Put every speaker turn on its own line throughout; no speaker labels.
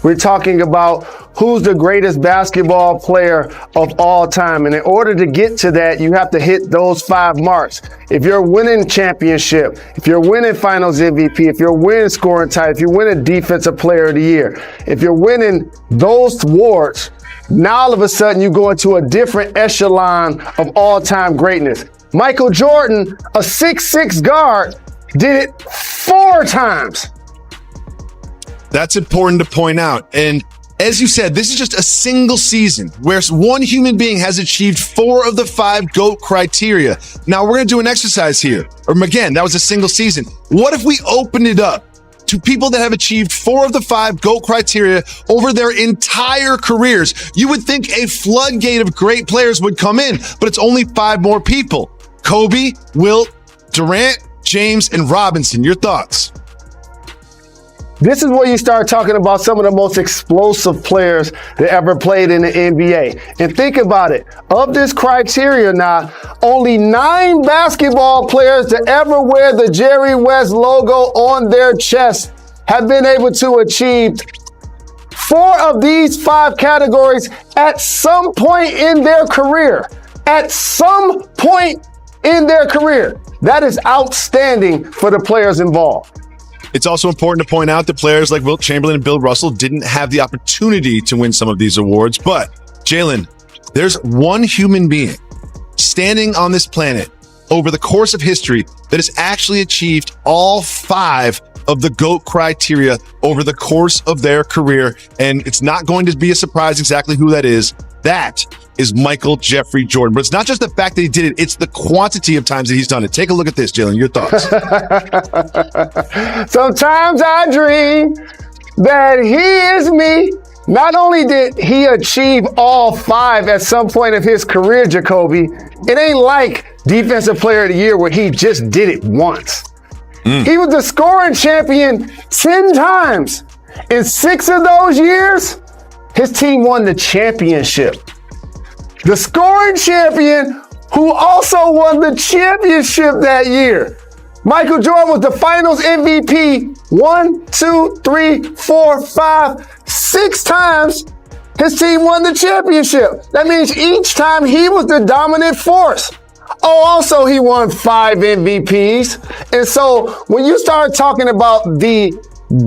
We're talking about who's the greatest basketball player of all time. And in order to get to that, you have to hit those 5 marks. If you're winning championship, if you're winning finals MVP, if you're winning scoring title, if you're winning defensive player of the year, if you're winning those awards, now all of a sudden you go into a different echelon of all-time greatness. Michael Jordan, a 6'6" guard, did it 4 times.
That's important to point out. And as you said, this is just a single season where one human being has achieved 4 of the 5 GOAT criteria. Now we're going to do an exercise here. Or again, that was a single season. What if we open it up to people that have achieved 4 of the 5 GOAT criteria over their entire careers? You would think a floodgate of great players would come in, but it's only 5 more people. Kobe, Wilt, Durant, James, and Robinson. Your thoughts?
This is where you start talking about some of the most explosive players that ever played in the NBA. And think about it. Of this criteria now, only 9 basketball players to ever wear the Jerry West logo on their chest have been able to achieve 4 of these 5 categories at some point in their career. At some point in their career. That is outstanding for the players involved.
It's also important to point out that players like Wilt Chamberlain and Bill Russell didn't have the opportunity to win some of these awards. But, Jalen, there's one human being standing on this planet over the course of history that has actually achieved all 5 of the GOAT criteria over the course of their career. And it's not going to be a surprise exactly who that is. That is Michael Jeffrey Jordan. But it's not just the fact that he did it, it's the quantity of times that he's done it. Take a look at this, Jalen. Your thoughts?
Sometimes I dream that he is me. Not only did he achieve all 5 at some point of his career, Jacoby, it ain't like Defensive Player of the Year where he just did it once. He was the scoring champion 10 times. In 6 of those years, his team won the championship. The scoring champion who also won the championship that year. Michael Jordan was the finals MVP 1, 2, 3, 4, 5, 6 times. His team won the championship. That means each time he was the dominant force. Oh, also he won 5 MVPs. And so when you start talking about the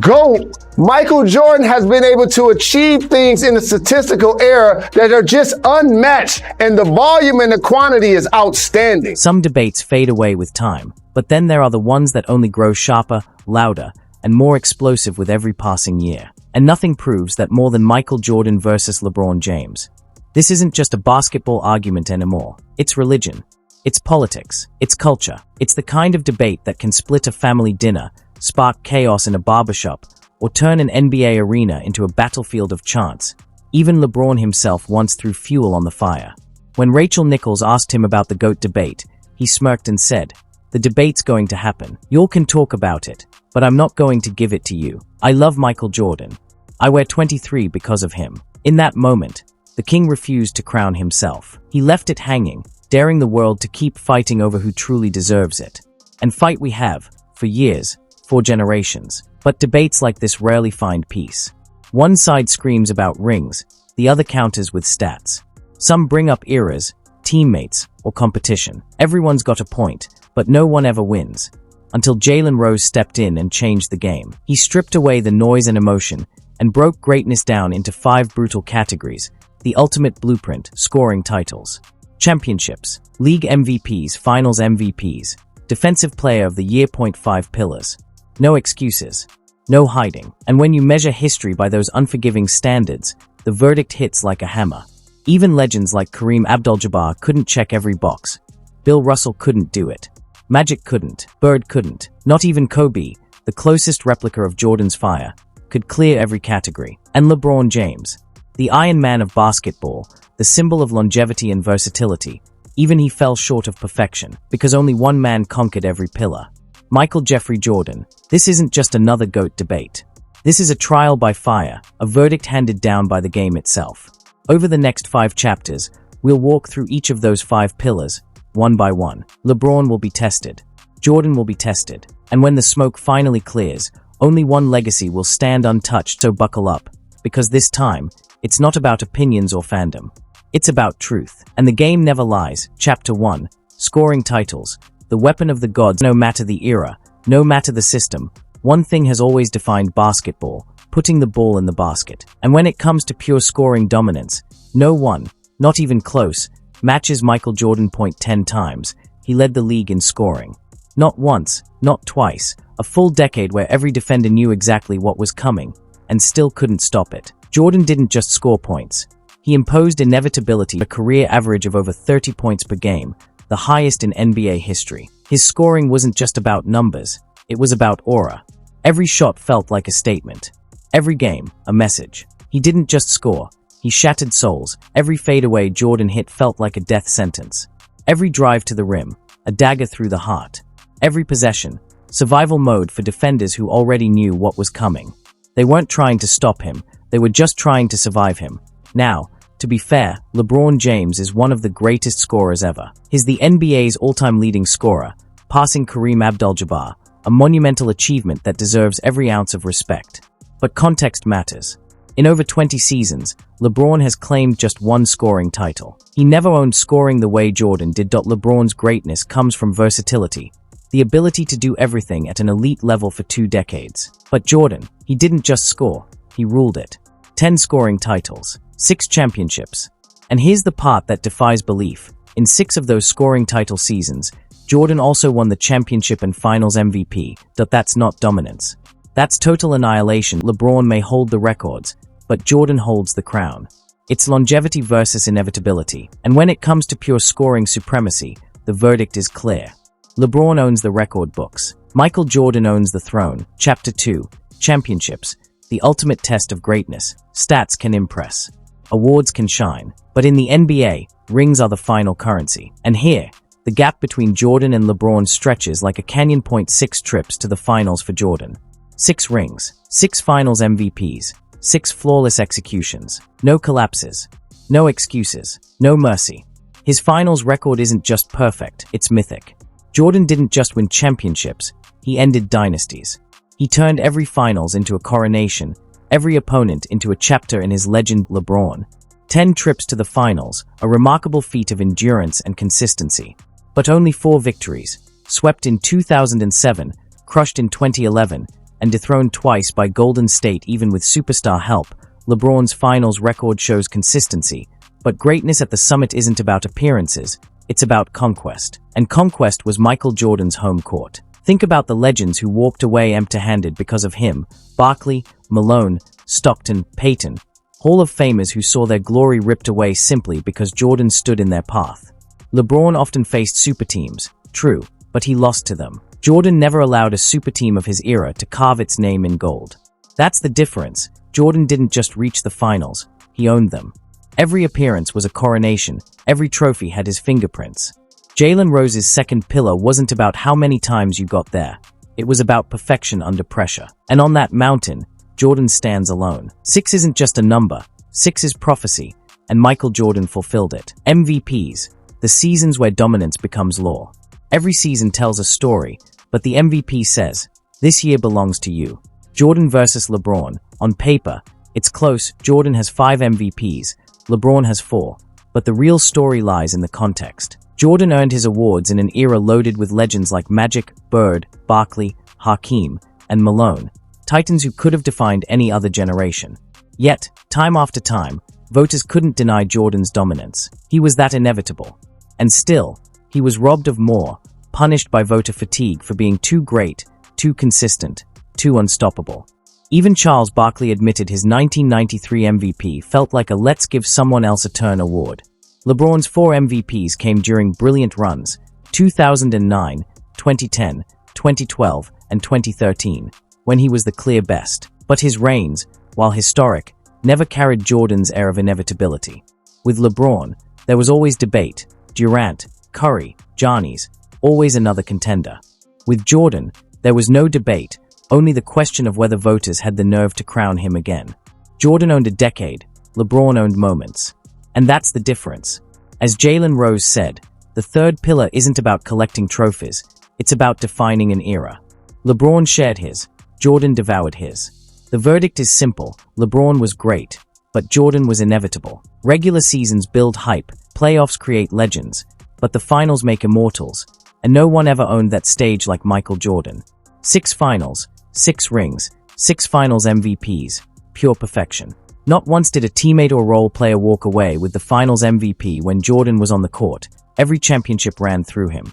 GOAT, Michael Jordan has been able to achieve things in the statistical era that are just unmatched, and the volume and the quantity is outstanding.
Some debates fade away with time, but then there are the ones that only grow sharper, louder, and more explosive with every passing year. And nothing proves that more than Michael Jordan versus LeBron James. This isn't just a basketball argument anymore. It's religion. It's politics. It's culture. It's the kind of debate that can split a family dinner, spark chaos in a barbershop, or turn an NBA arena into a battlefield of chants. Even LeBron himself once threw fuel on the fire. When Rachel Nichols asked him about the GOAT debate, he smirked and said, "The debate's going to happen. Y'all can talk about it, but I'm not going to give it to you. I love Michael Jordan. I wear 23 because of him." In that moment, the king refused to crown himself. He left it hanging, daring the world to keep fighting over who truly deserves it. And fight we have, for years, for generations. But debates like this rarely find peace. One side screams about rings, the other counters with stats. Some bring up eras, teammates, or competition. Everyone's got a point, but no one ever wins. Until Jalen Rose stepped in and changed the game. He stripped away the noise and emotion and broke greatness down into 5 brutal categories. The ultimate blueprint: scoring titles, championships, league MVPs, finals MVPs, defensive player of the year. 5 pillars. No excuses. No hiding. And when you measure history by those unforgiving standards, the verdict hits like a hammer. Even legends like Kareem Abdul-Jabbar couldn't check every box. Bill Russell couldn't do it. Magic couldn't. Bird couldn't. Not even Kobe, the closest replica of Jordan's fire, could clear every category. And LeBron James, the Iron Man of basketball, the symbol of longevity and versatility, even he fell short of perfection, because only one man conquered every pillar. Michael Jeffrey Jordan. This isn't just another GOAT debate. This is a trial by fire, a verdict handed down by the game itself. Over the next 5 chapters, we'll walk through each of those 5 pillars, one by one. LeBron will be tested. Jordan will be tested. And when the smoke finally clears, only one legacy will stand untouched, so buckle up. because this time, it's not about opinions or fandom. It's about truth. And the game never lies. Chapter 1. Scoring titles. The weapon of the gods. No matter the era, no matter the system, one thing has always defined basketball: putting the ball in the basket. And when it comes to pure scoring dominance, no one, not even close, matches Michael Jordan. 10 times, he led the league in scoring. Not once, not twice, a full decade where every defender knew exactly what was coming, and still couldn't stop it. Jordan didn't just score points. He imposed inevitability, a career average of over 30 points per game, the highest in NBA history. His scoring wasn't just about numbers, it was about aura. Every shot felt like a statement. Every game, a message. He didn't just score, he shattered souls. Every fadeaway Jordan hit felt like a death sentence. Every drive to the rim, a dagger through the heart. Every possession, survival mode for defenders who already knew what was coming. They weren't trying to stop him, they were just trying to survive him. Now, to be fair, LeBron James is one of the greatest scorers ever. He's the NBA's all-time leading scorer, passing Kareem Abdul-Jabbar, a monumental achievement that deserves every ounce of respect. But context matters. In over 20 seasons, LeBron has claimed just one scoring title. He never owned scoring the way Jordan did. LeBron's greatness comes from versatility, the ability to do everything at an elite level for 2 decades. But Jordan, he didn't just score, he ruled it. 10 scoring titles, 6 championships. And here's the part that defies belief. In 6 of those scoring title seasons, Jordan also won the championship and finals MVP. That's not dominance. That's total annihilation. LeBron may hold the records, but Jordan holds the crown. It's longevity versus inevitability. And when it comes to pure scoring supremacy, the verdict is clear. LeBron owns the record books. Michael Jordan owns the throne. Chapter 2. Championships. The ultimate test of greatness. Stats can impress. Awards can shine. But in the NBA, rings are the final currency. And here, the gap between Jordan and LeBron stretches like a canyon. 6 trips to the finals for Jordan. 6 rings. 6 finals MVPs. 6 flawless executions. No collapses. No excuses. No mercy. His finals record isn't just perfect, it's mythic. Jordan didn't just win championships, he ended dynasties. He turned every finals into a coronation, every opponent into a chapter in his legend. LeBron. 10 trips to the finals, a remarkable feat of endurance and consistency. But only 4 victories. Swept in 2007, crushed in 2011, and dethroned twice by Golden State. Even with superstar help, LeBron's finals record shows consistency. But greatness at the summit isn't about appearances, it's about conquest. And conquest was Michael Jordan's home court. Think about the legends who walked away empty-handed because of him: Barkley, Malone, Stockton, Payton. Hall of Famers who saw their glory ripped away simply because Jordan stood in their path. LeBron often faced super teams, true, but he lost to them. Jordan never allowed a super team of his era to carve its name in gold. That's the difference. Jordan didn't just reach the finals, he owned them. Every appearance was a coronation, every trophy had his fingerprints. Jalen Rose's second pillar wasn't about how many times you got there. It was about perfection under pressure. And on that mountain, Jordan stands alone. 6 isn't just a number, 6 is prophecy, and Michael Jordan fulfilled it. MVPs, the seasons where dominance becomes law. Every season tells a story, but the MVP says, "This year belongs to you." Jordan versus LeBron. On paper, it's close. Jordan has 5 MVPs, LeBron has 4, but the real story lies in the context. Jordan earned his awards in an era loaded with legends like Magic, Bird, Barkley, Hakeem, and Malone, titans who could have defined any other generation. Yet, time after time, voters couldn't deny Jordan's dominance. He was that inevitable. And still, he was robbed of more, punished by voter fatigue for being too great, too consistent, too unstoppable. Even Charles Barkley admitted his 1993 MVP felt like a "let's give someone else a turn" award. LeBron's 4 MVPs came during brilliant runs: 2009, 2010, 2012, and 2013, when he was the clear best. But his reigns, while historic, never carried Jordan's air of inevitability. With LeBron, there was always debate: Durant, Curry, Giannis, always another contender. With Jordan, there was no debate, only the question of whether voters had the nerve to crown him again. Jordan owned a decade, LeBron owned moments. And that's the difference. As Jalen Rose said, the third pillar isn't about collecting trophies, it's about defining an era. LeBron shared his, Jordan devoured his. The verdict is simple. LeBron was great, but Jordan was inevitable. Regular seasons build hype, playoffs create legends, but the finals make immortals, and no one ever owned that stage like Michael Jordan. 6 finals, 6 rings, 6 finals MVPs, pure perfection. Not once did a teammate or role player walk away with the finals MVP when Jordan was on the court. Every championship ran through him.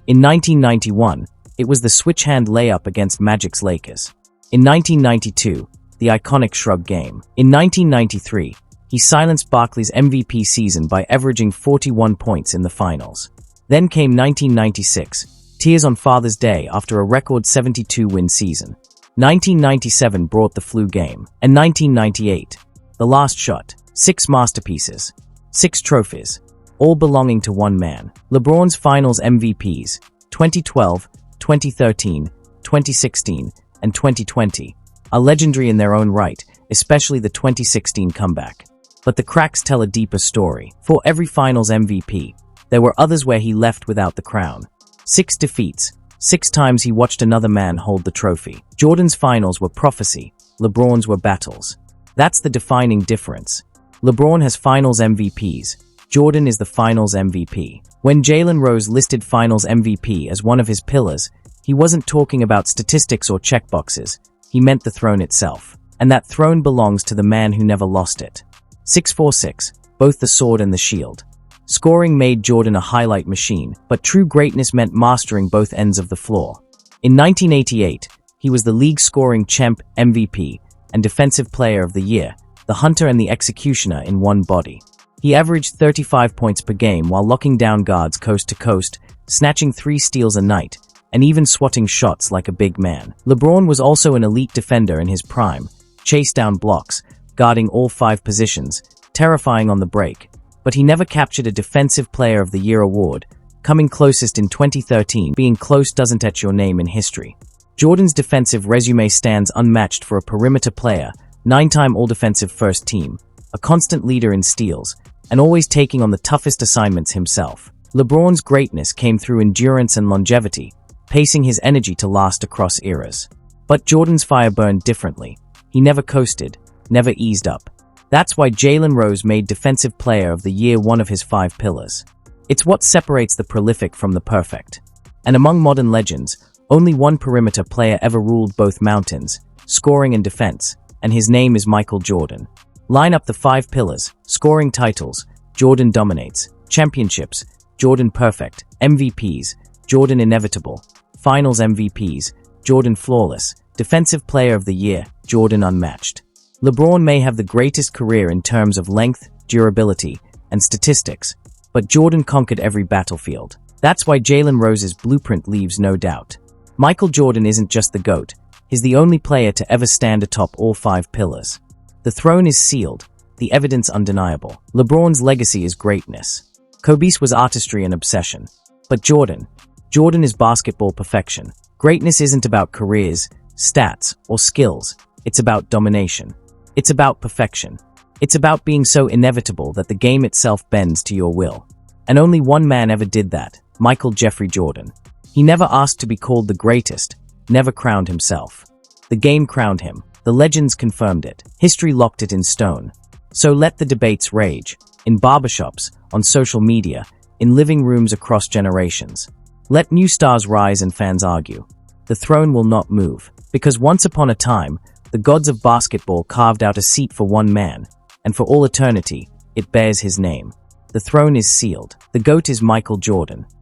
In 1991, it was the switch-hand layup against Magic's Lakers. In 1992, the iconic shrug game. In 1993, he silenced Barkley's MVP season by averaging 41 points in the finals. Then came 1996, tears on Father's Day after a record 72-win season. 1997 brought the flu game. And 1998, the last shot. 6 masterpieces. 6 trophies. All belonging to one man. LeBron's finals MVPs, 2012, 2013, 2016, and 2020, are legendary in their own right, especially the 2016 comeback. But the cracks tell a deeper story. For every finals MVP, there were others where he left without the crown. 6 defeats. 6 times he watched another man hold the trophy. Jordan's finals were prophecy. LeBron's were battles. That's the defining difference. LeBron has finals MVPs. Jordan is the finals MVP. When Jalen Rose listed finals MVP as one of his pillars, he wasn't talking about statistics or checkboxes. He meant the throne itself. And that throne belongs to the man who never lost it. 646, both the sword and the shield. Scoring made Jordan a highlight machine, but true greatness meant mastering both ends of the floor. In 1988, he was the league scoring champ, MVP, and Defensive Player of the Year, the hunter and the executioner in one body. He averaged 35 points per game while locking down guards coast to coast, snatching 3 steals a night, and even swatting shots like a big man. LeBron was also an elite defender in his prime, chased down blocks, guarding all 5 positions, terrifying on the break, but he never captured a Defensive Player of the Year award, coming closest in 2013. Being close doesn't etch your name in history. Jordan's defensive resume stands unmatched for a perimeter player, 9-time All-Defensive First Team, a constant leader in steals, and always taking on the toughest assignments himself. LeBron's greatness came through endurance and longevity, pacing his energy to last across eras. But Jordan's fire burned differently. He never coasted, never eased up. That's why Jalen Rose made Defensive Player of the Year one of his 5 pillars. It's what separates the prolific from the perfect. And among modern legends, only one perimeter player ever ruled both mountains, scoring and defense, and his name is Michael Jordan. Line up the 5 pillars: scoring titles, Jordan dominates; championships, Jordan perfect; MVPs, Jordan inevitable; finals MVPs, Jordan flawless; Defensive Player of the Year, Jordan unmatched. LeBron may have the greatest career in terms of length, durability, and statistics, but Jordan conquered every battlefield. That's why Jalen Rose's blueprint leaves no doubt. Michael Jordan isn't just the GOAT, he's the only player to ever stand atop all 5 pillars. The throne is sealed, the evidence undeniable. LeBron's legacy is greatness. Kobe's was artistry and obsession. But Jordan is basketball perfection. Greatness isn't about careers, stats, or skills. It's about domination. It's about perfection. It's about being so inevitable that the game itself bends to your will. And only one man ever did that, Michael Jeffrey Jordan. He never asked to be called the greatest, never crowned himself. The game crowned him. The legends confirmed it. History locked it in stone. So let the debates rage. In barbershops, on social media, in living rooms across generations. Let new stars rise and fans argue. The throne will not move. Because once upon a time, the gods of basketball carved out a seat for one man, and for all eternity, it bears his name. The throne is sealed. The GOAT is Michael Jordan.